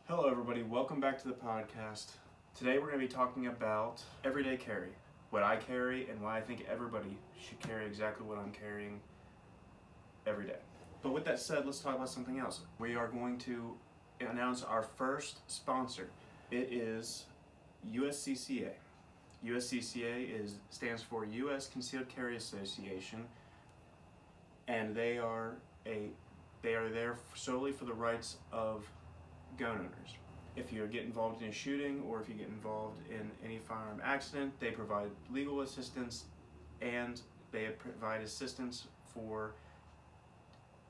Hello everybody, welcome back to the podcast. Today we're going to be talking about everyday carry, what I carry and why I think everybody should carry exactly what I'm carrying every day. But with that said, let's talk about something else. We are going to announce our first sponsor. It is USCCA. USCCA stands for U.S. Concealed Carry Association, and they are there solely for the rights of gun owners. If you get involved in a shooting or if you get involved in any firearm accident, they provide legal assistance and they provide assistance for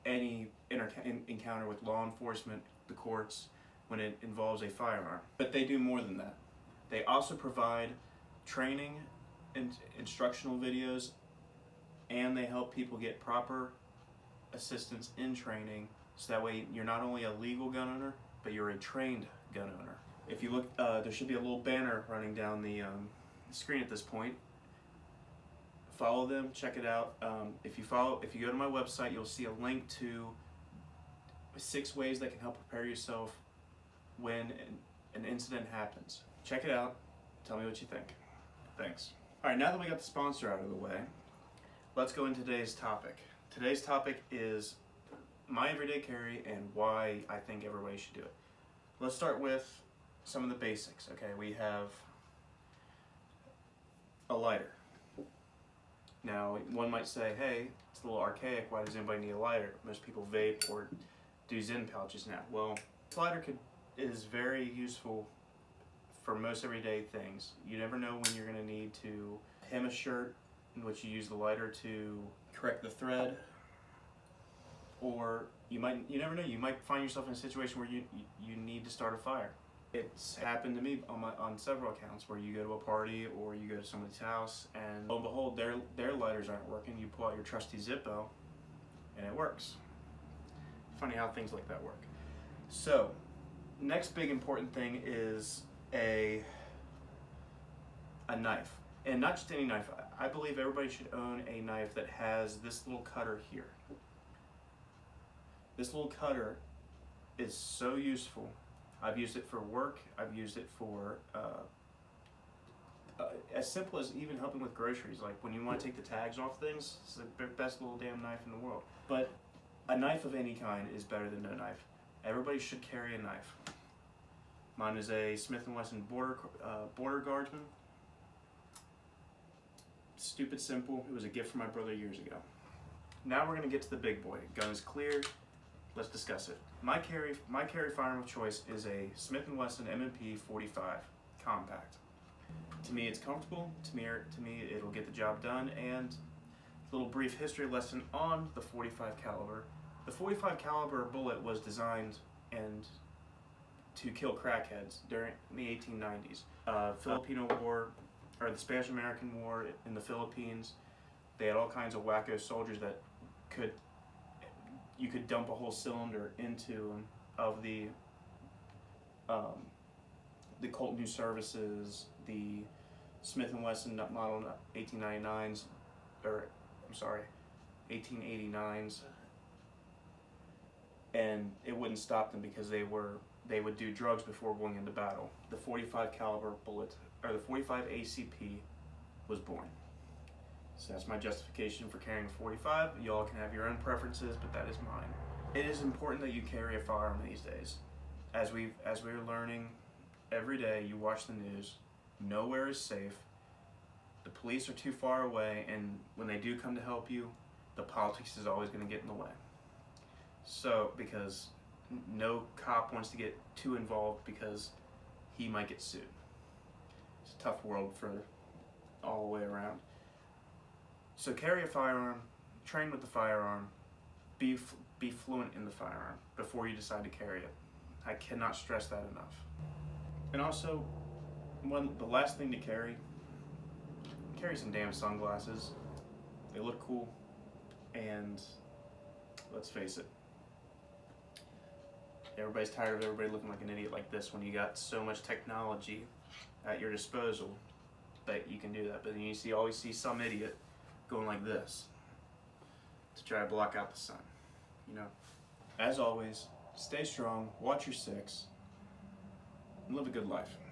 any encounter with law enforcement, the courts, when it involves a firearm. But they do more than that. They also provide training and instructional videos, and they help people get proper assistance in training, so that way you're not only a legal gun owner, but you're a trained gun owner. If you look, there should be a little banner running down the screen at this point. Follow them, check it out. If you go to my website, you'll see a link to 6 ways that can help prepare yourself when an incident happens. Check it out. Tell me what you think. Thanks. All right, now that we got the sponsor out of the way, let's go into today's topic. Today's topic is my everyday carry and why I think everybody should do it. Let's start with some of the basics. Okay, we have a lighter. Now, one might say, hey, it's a little archaic. Why does anybody need a lighter? Most people vape or do Zen pouches now. Well, this lighter is very useful for most everyday things. You never know when you're going to need to hem a shirt, in which you use the lighter to correct the thread, or you never know, you might find yourself in a situation where you need to start a fire. It's happened to me on several accounts where you go to a party or you go to somebody's house and lo and behold, their lighters aren't working. You pull out your trusty Zippo and it works. Funny how things like that work. So, next big important thing is a knife. And not just any knife. I believe everybody should own a knife that has this little cutter here. This little cutter is so useful. I've used it for work. I've used it for as simple as even helping with groceries. Like when you want to take the tags off things, it's the best little damn knife in the world. But a knife of any kind is better than no knife. Everybody should carry a knife. Mine is a Smith & Wesson border guardsman. Stupid simple. It was a gift from my brother years ago. Now we're going to get to the big boy. Gun is cleared. Let's discuss it. My carry firearm of choice is a Smith & Wesson M&P 45 compact. To me, it's comfortable. To me, it'll get the job done. And a little brief history lesson on the 45 caliber. The 45 caliber bullet was designed to kill crackheads during the 1890s. Filipino War, or the Spanish-American War in the Philippines. They had all kinds of wacko soldiers that you could dump a whole cylinder into of the Colt New Services, the Smith & Wesson model 1899s, or I'm sorry, 1889s, and it wouldn't stop them because they would do drugs before going into battle. The 45 caliber bullet, or the 45 ACP, was born. So that's my justification for carrying a 45. Y'all can have your own preferences, but that is mine. It is important that you carry a firearm these days. As we're learning every day, you watch the news, nowhere is safe. The police are too far away, and when they do come to help you, the politics is always going to get in the way. So, because no cop wants to get too involved because he might get sued. It's a tough world for all the way around. So carry a firearm, train with the firearm, be fluent in the firearm before you decide to carry it. I cannot stress that enough. And also, the last thing to carry some damn sunglasses. They look cool, and let's face it, everybody's tired of everybody looking like an idiot like this when you got so much technology at your disposal that you can do that. But then you always see some idiot going like this to try to block out the sun, you know. As always, stay strong, watch your six, and live a good life.